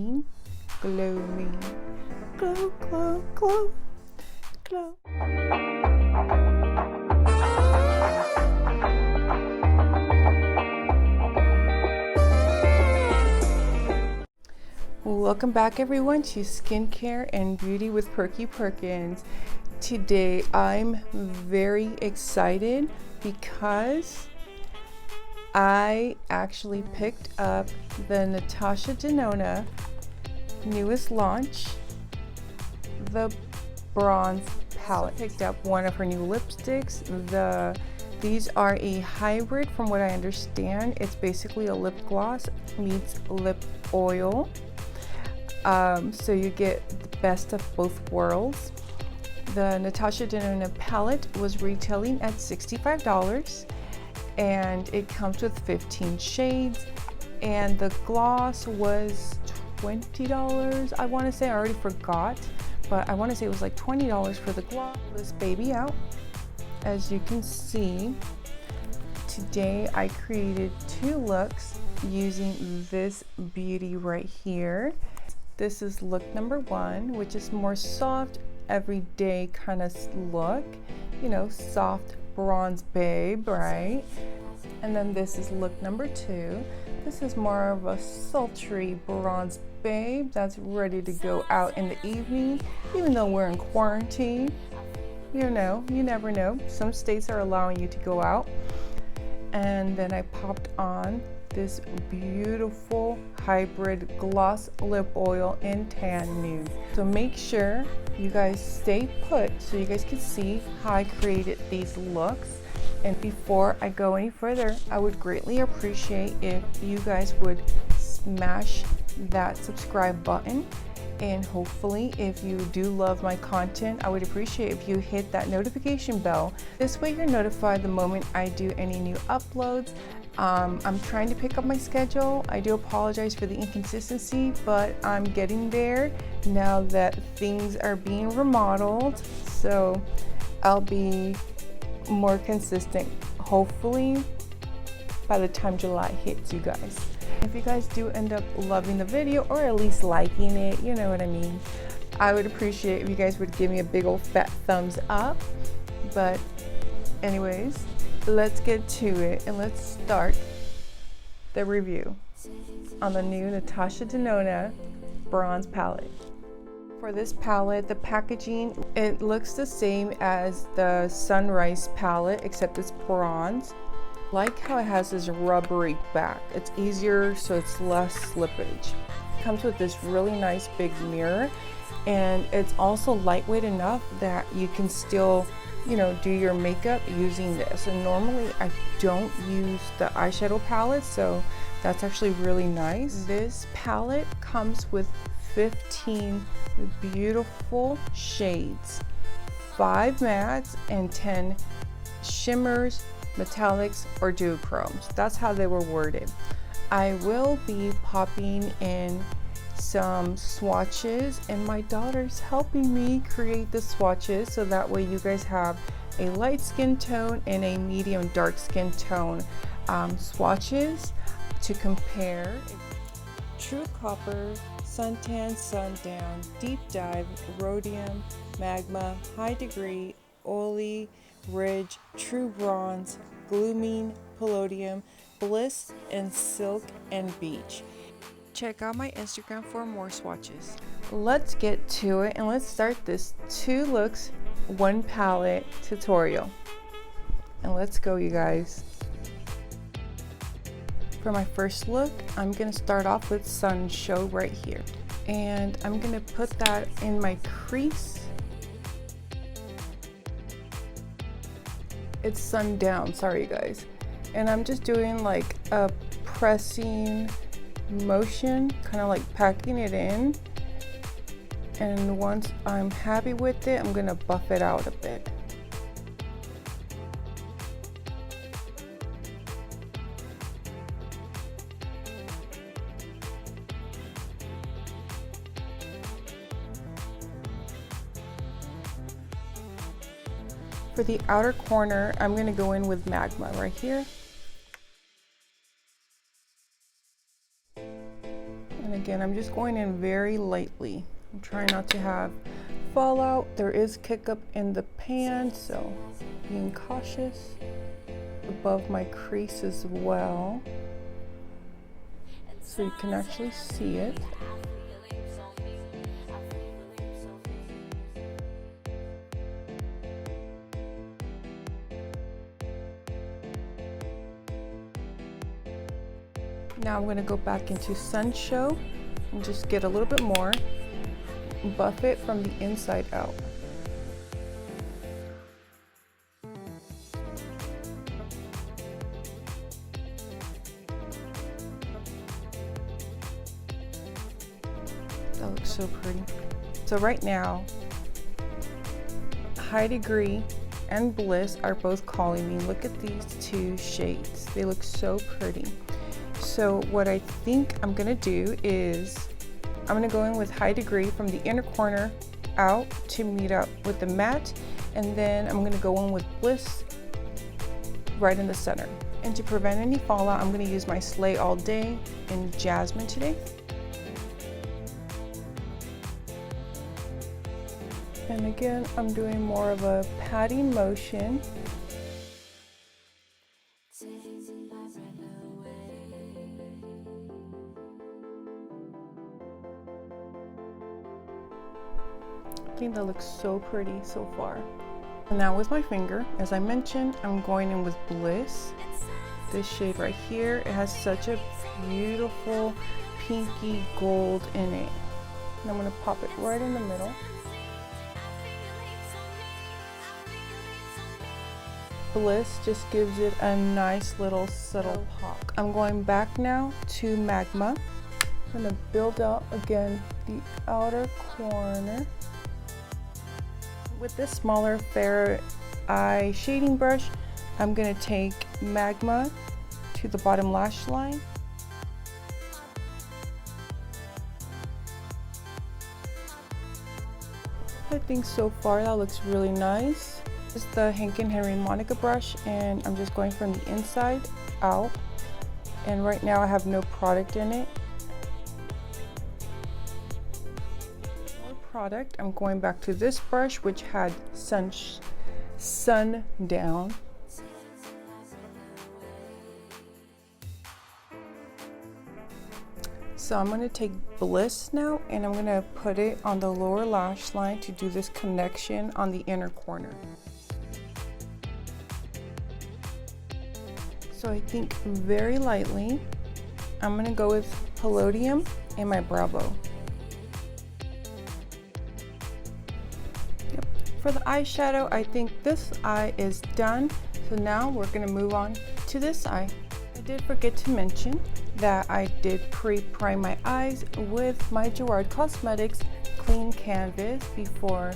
Glowing, glow, glow, glow, glow. Welcome back everyone to Skincare and Beauty with Perky Perkins. Today I'm very excited because I actually picked up the Natasha Denona newest launch, the bronze palette. So I picked up one of her new lipsticks. These are a hybrid from what I understand. It's basically a lip gloss meets lip oil. So you get the best of both worlds. The Natasha Denona palette was retailing at $65 and it comes with 15 shades, and the gloss was $20. I want to say, I already forgot, but I want to say it was like $20 for the gloss. This baby out. As you can see, today I created two looks using this beauty right here. This is look number one, which is more soft, everyday kind of look, you know, soft bronze babe, right? And then this is look number two. This is more of a sultry bronze babe that's ready to go out in the evening, even though we're in quarantine. You know, you never know. Some states are allowing you to go out. And then I popped on this beautiful hybrid gloss lip oil in Tan Nude. So make sure you guys stay put so you guys can see how I created these looks. And before I go any further, I would greatly appreciate if you guys would smash that subscribe button, and hopefully if you do love my content, I would appreciate if you hit that notification bell. This way you're notified the moment I do any new uploads. I'm trying to pick up my schedule. I do apologize for the inconsistency, but I'm getting there now that things are being remodeled, so I'll be more consistent hopefully by the time July hits, you guys. If you guys do end up loving the video, or at least liking it, you know what I mean, I would appreciate if you guys would give me a big old fat thumbs up. But anyways, let's get to it and let's start the review on the new Natasha Denona bronze palette. For this palette, the packaging, it looks the same as the Sunrise palette, except it's bronze. Like how it has this rubbery back. It's easier, so it's less slippage. It comes with this really nice big mirror, and it's also lightweight enough that you can still, you know, do your makeup using this. And normally I don't use the eyeshadow palette, so that's actually really nice. This palette comes with 15 beautiful shades, 5 mattes and 10 shimmers, metallics, or duochromes. That's how they were worded. I will be popping in some swatches, and my daughter's helping me create the swatches, so that way you guys have a light skin tone and a medium dark skin tone swatches to compare. True Copper, Suntan, Sundown, Deep Dive, Rhodium, Magma, High Degree, Oily, Ridge, True Bronze, Glooming, Palladium, Bliss, and Silk and Beach. Check out my Instagram for more swatches. Let's get to it and let's start this 2 looks, 1 palette tutorial. And let's go, you guys. For my first look, I'm gonna start off with Sun Show right here. And I'm gonna put that in my crease. It's Sundown, sorry guys. And I'm just doing like a pressing motion, kind of like packing it in. And once I'm happy with it, I'm gonna buff it out a bit. For the outer corner, I'm going to go in with Magma right here. I'm going to Again, I'm just going in very lightly. I'm trying not to have fallout. There is kick up in the pan, so being cautious. Above my crease as well, so you can actually see it. Now I'm going to go back into Sun Show and just get a little bit more, buff it from the inside out. That looks so pretty. So right now, High Degree and Bliss are both calling me. Look at these two shades. They look so pretty. So what I think I'm gonna do is I'm gonna go in with High Degree from the inner corner out to meet up with the matte, and then I'm gonna go in with Bliss right in the center. And to prevent any fallout, I'm gonna use my Slay All Day in Jasmine today. And again, I'm doing more of a patting motion. I think that looks so pretty so far. And now with my finger, as I mentioned, I'm going in with Bliss. This shade right here, it has such a beautiful pinky gold in it. And I'm gonna pop it right in the middle. Bliss just gives it a nice little subtle pop. I'm going back now to Magma. I'm gonna build out again the outer corner. With this smaller Fair Eye shading brush, I'm gonna take Magma to the bottom lash line. I think so far that looks really nice. This is the Hank & Henry Monica brush, and I'm just going from the inside out. And right now I have no product in it. For product, I'm going back to this brush, which had Sundown. So I'm going to take Bliss now, and I'm going to put it on the lower lash line to do this connection on the inner corner. So I think very lightly, I'm going to go with Palladium in my brow bow. Yep. For the eyeshadow, I think this eye is done. So now we're going to move on to this eye. I did forget to mention that I did pre-prime my eyes with my Gerard Cosmetics clean canvas before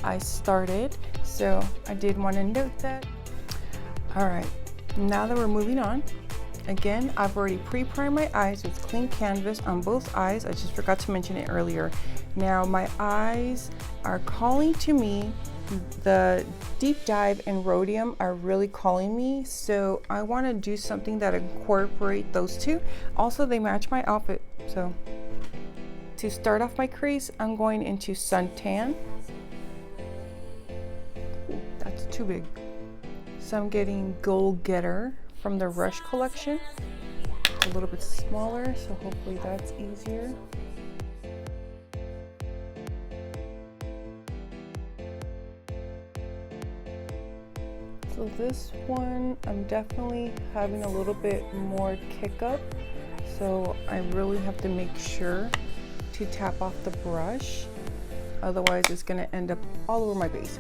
I started. So I did want to note that. All right. Now that we're moving on, again, I've already pre-primed my eyes with clean canvas on both eyes. I just forgot to mention it earlier. Now my eyes are calling to me. The Deep Dive and Rhodium are really calling me, so I want to do something that incorporate those two. Also, they match my outfit. So to start off my crease, I'm going into Suntan. Ooh, that's too big. So I'm getting Goal Getter from the Rush collection. It's a little bit smaller, so hopefully that's easier. So this one, I'm definitely having a little bit more kick up. So I really have to make sure to tap off the brush. Otherwise it's gonna end up all over my base.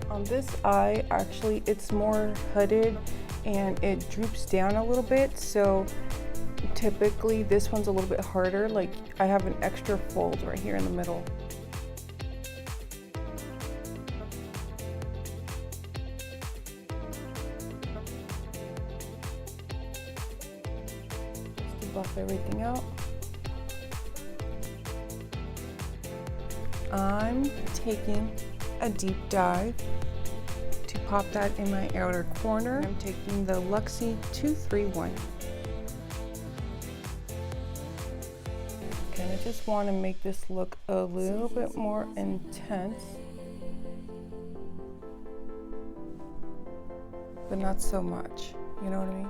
On this eye, actually, it's more hooded and it droops down a little bit. So typically this one's a little bit harder. Like I have an extra fold right here in the middle. Just to buff everything out. I'm taking a deep dive to pop that in my outer corner. I'm taking the Luxie 231. And I just want to make this look a little bit more intense, but not so much, you know what I mean?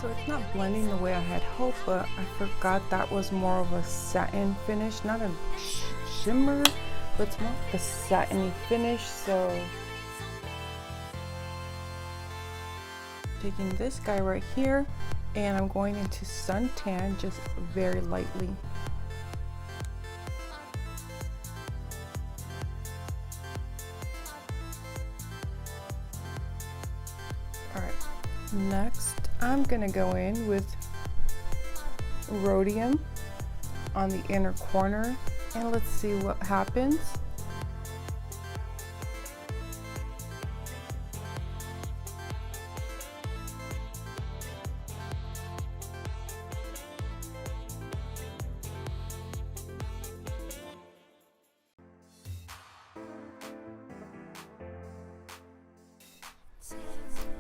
So it's not blending the way I had hoped, but I forgot that was more of a satin finish, not a shimmer, but it's more like a satiny finish. So taking this guy right here, and I'm going into suntan just very lightly. All right, next I'm gonna go in with rhodium on the inner corner, and let's see what happens.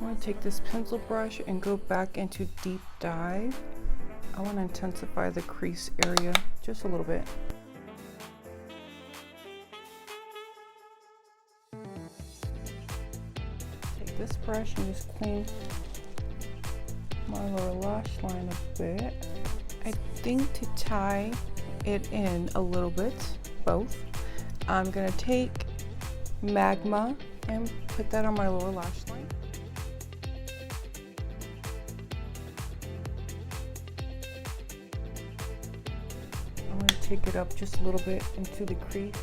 I'm going to take this pencil brush and go back into deep dive. I want to intensify the crease area just a little bit. Take this brush and just clean my lower lash line a bit. I think to tie it in a little bit, both, I'm going to take Magma and put that on my lower lash line. I'm going to take it up just a little bit into the crease.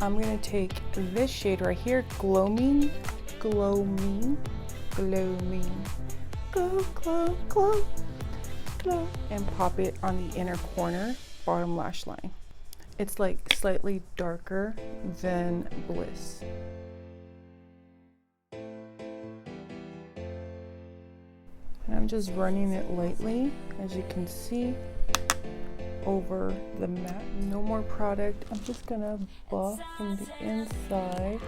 I'm going to take this shade right here, Glow Me, Glow Me, Glow Me, Glow, Glow, Glow, Glow, and pop it on the inner corner, bottom lash line. It's like slightly darker than Bliss. And I'm just running it lightly, as you can see, over the matte. No more product. I'm just gonna buff from the inside.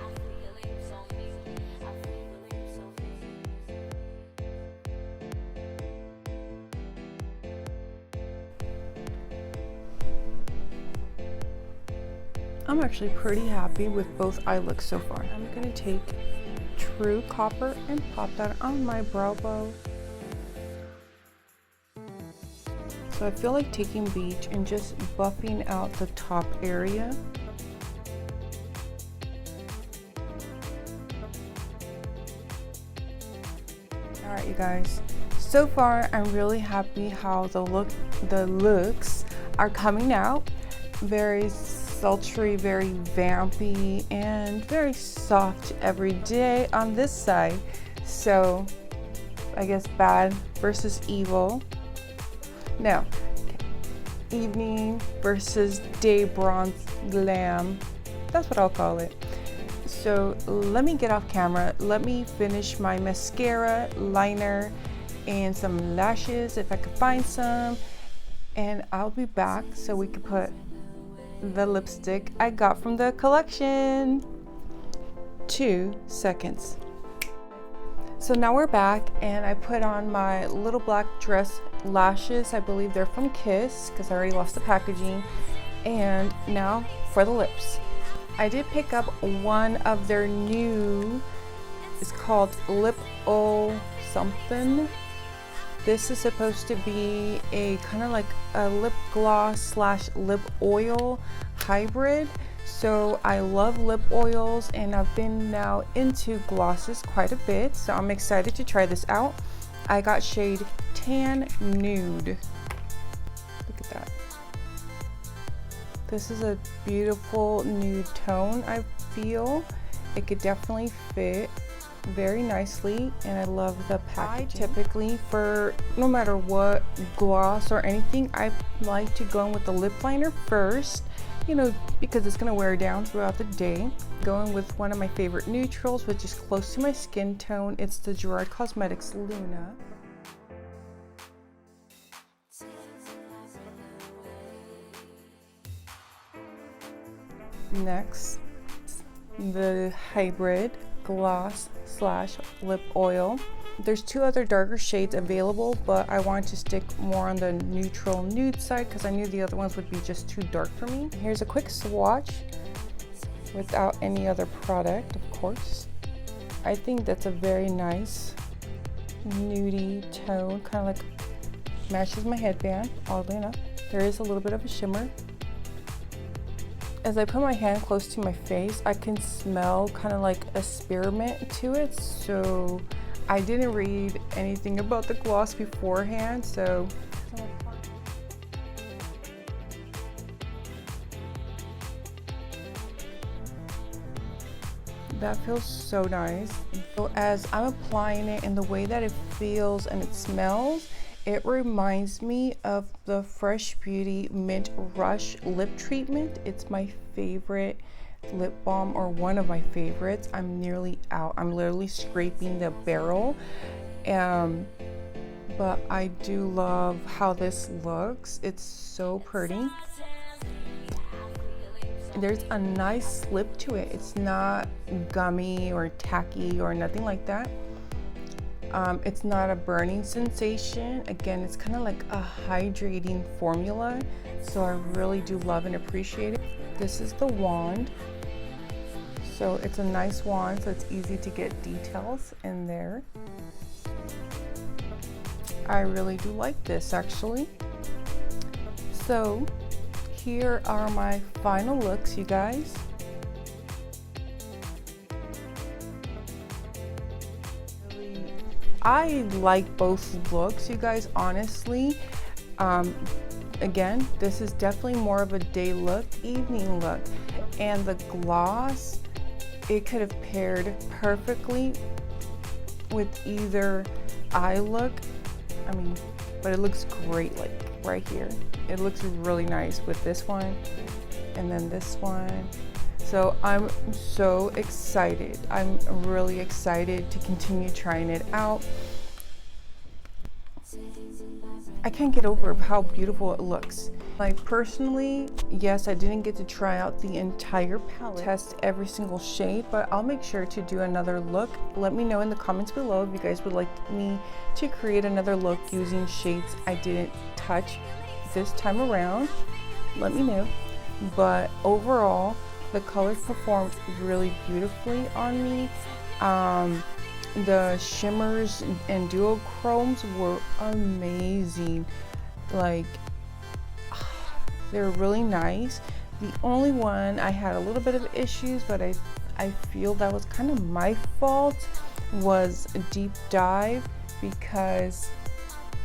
I'm actually pretty happy with both eye looks so far. I'm gonna take True Copper and pop that on my brow bone. So I feel like taking Beach and just buffing out the top area. All right, you guys. So far, I'm really happy how the looks are coming out. Very sultry, very vampy, and very soft every day on this side. So I guess bad versus evil. No, evening versus day bronze glam. That's what I'll call it. So let me get off camera. Let me finish my mascara, liner, and some lashes if I could find some. And I'll be back so we can put the lipstick I got from the collection. 2 seconds. So now we're back, and I put on my little black dress lashes. I believe they're from Kiss because I already lost the packaging. And now for the lips. I did pick up one of their new, it's called Lip O something. This is supposed to be a kind of like a lip gloss slash lip oil hybrid. So I love lip oils, and I've been now into glosses quite a bit. So I'm excited to try this out. I got shade Tan Nude. Look at that. This is a beautiful nude tone. I feel it could definitely fit very nicely, and I love the packaging. I typically, for no matter what gloss or anything, I like to go in with the lip liner first you know, because it's gonna wear down throughout the day. Going with one of my favorite neutrals, which is close to my skin tone. It's the Gerard Cosmetics Luna. Next, the Hybrid Gloss / Lip Oil. There's two other darker shades available, but I wanted to stick more on the neutral nude side because I knew the other ones would be just too dark for me. Here's a quick swatch without any other product, of course. I think that's a very nice nudie tone, kind of like matches my headband, oddly enough. There is a little bit of a shimmer. As I put my hand close to my face, I can smell kind of like a spearmint to it, so I didn't read anything about the gloss beforehand, so that feels so nice. So as I'm applying it and the way that it feels and it smells, it reminds me of the Fresh Beauty Mint Rush lip treatment. It's my favorite lip balm, or one of my favorites. I'm nearly out. I'm literally scraping the barrel. But I do love how this looks. It's so pretty. There's a nice slip to it. It's not gummy or tacky or nothing like that. It's not a burning sensation. Again, it's kind of like a hydrating formula, so I really do love and appreciate it. This is the wand. So it's a nice wand, so it's easy to get details in there. I really do like this, actually. So here are my final looks, you guys. I like both looks, you guys, honestly. Again, this is definitely more of a day look, evening look. And the gloss, it could have paired perfectly with either eye look. I mean, but it looks great, like right here. It looks really nice with this one and then this one. So I'm so excited. I'm really excited to continue trying it out. I can't get over how beautiful it looks. Like personally, yes, I didn't get to try out the entire palette, test every single shade, but I'll make sure to do another look. Let me know in the comments below if you guys would like me to create another look using shades I didn't touch this time around. Let me know. But overall, the colors performed really beautifully on me. The shimmers and duochromes were amazing. Like, they're really nice. The only one I had a little bit of issues, but I feel that was kind of my fault, was a Deep Dive, because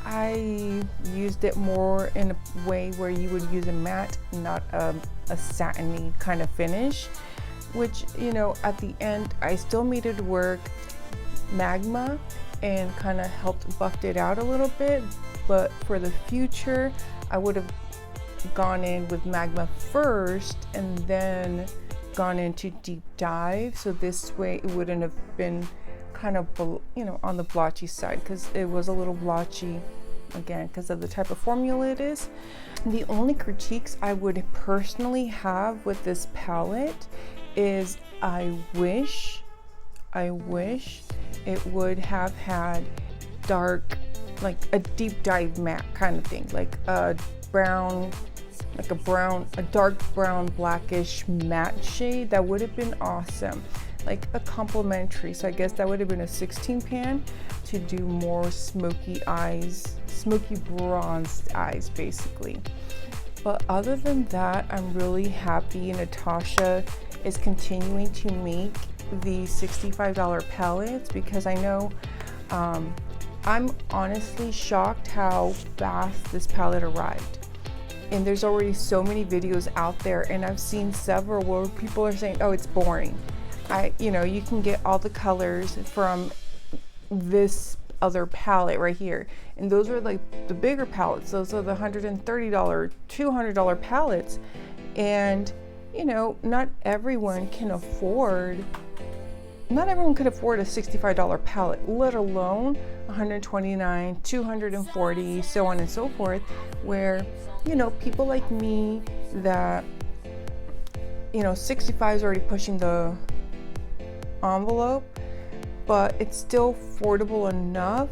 I used it more in a way where you would use a matte, not a satiny kind of finish, which, you know, at the end I still made it work. Magma and kind of helped buffed it out a little bit, but for the future I would have gone in with Magma first and then gone into Deep Dive, so this way it wouldn't have been kind of, you know, on the blotchy side, because it was a little blotchy, again, because of the type of formula it is. The only critiques I would personally have with this palette is I wish it would have had dark, like a Deep Dive matte kind of thing, like a brown, a dark brown blackish matte shade. That would have been awesome, like a complimentary. So I guess that would have been a 16 pan to do more smoky eyes, smoky bronzed eyes basically. But other than that, I'm really happy Natasha is continuing to make the $65 palettes, because I know I'm honestly shocked how fast this palette arrived. And there's already so many videos out there, and I've seen several where people are saying, oh, it's boring. You know, you can get all the colors from this other palette right here, and those are like the bigger palettes. Those are the $130, $200 palettes, And you know, not everyone could afford a $65 palette, let alone $129, $240, so on and so forth, where, you know, people like me that, you know, 65 is already pushing the envelope, but it's still affordable enough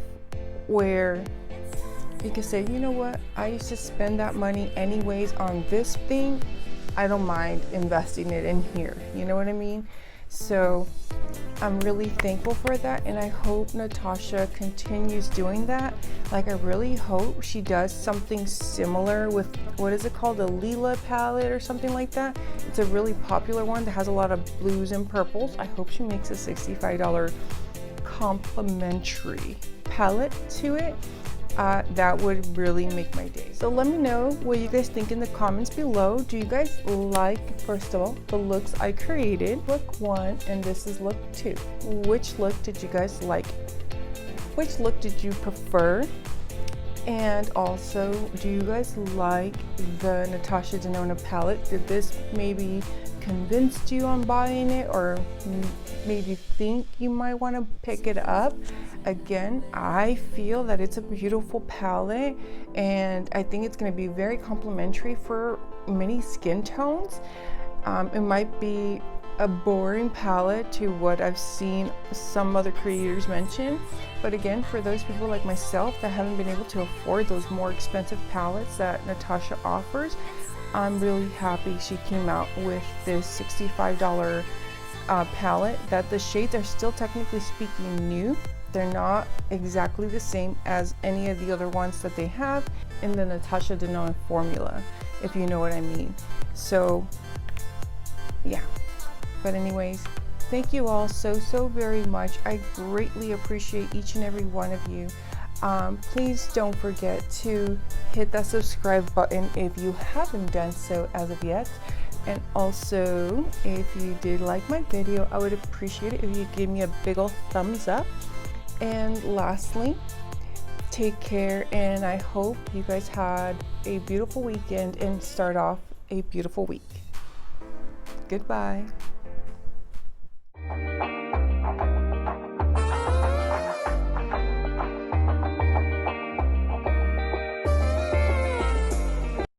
where you can say, you know what, I used to spend that money anyways on this thing. I don't mind investing it in here. You know what I mean? So I'm really thankful for that, and I hope Natasha continues doing that. Like, I really hope she does something similar with, what is it called, a Lila palette or something like that. It's a really popular one that has a lot of blues and purples. I hope she makes a $65 complimentary palette to it. That would really make my day. So let me know what you guys think in the comments below. Do you guys like, first of all, the looks I created? Look 1, and this is look 2. Which look did you guys like? Which look did you prefer? And also, do you guys like the Natasha Denona palette? Did this maybe convince you on buying it, or made you think you might want to pick it up? Again, I feel that it's a beautiful palette, and I think it's going to be very complimentary for many skin tones. It might be a boring palette to what I've seen some other creators mention, but again, for those people like myself that haven't been able to afford those more expensive palettes that Natasha offers, I'm really happy she came out with this $65 palette, that the shades are still technically speaking new. They're not exactly the same as any of the other ones that they have in the Natasha Denona formula, if you know what I mean. So yeah, but anyways, thank you all so very much. I greatly appreciate each and every one of you. Please don't forget to hit that subscribe button if you haven't done so as of yet. And also, if you did like my video, I would appreciate it if you give me a big ol' thumbs up. And lastly, take care, and I hope you guys had a beautiful weekend and start off a beautiful week. Goodbye.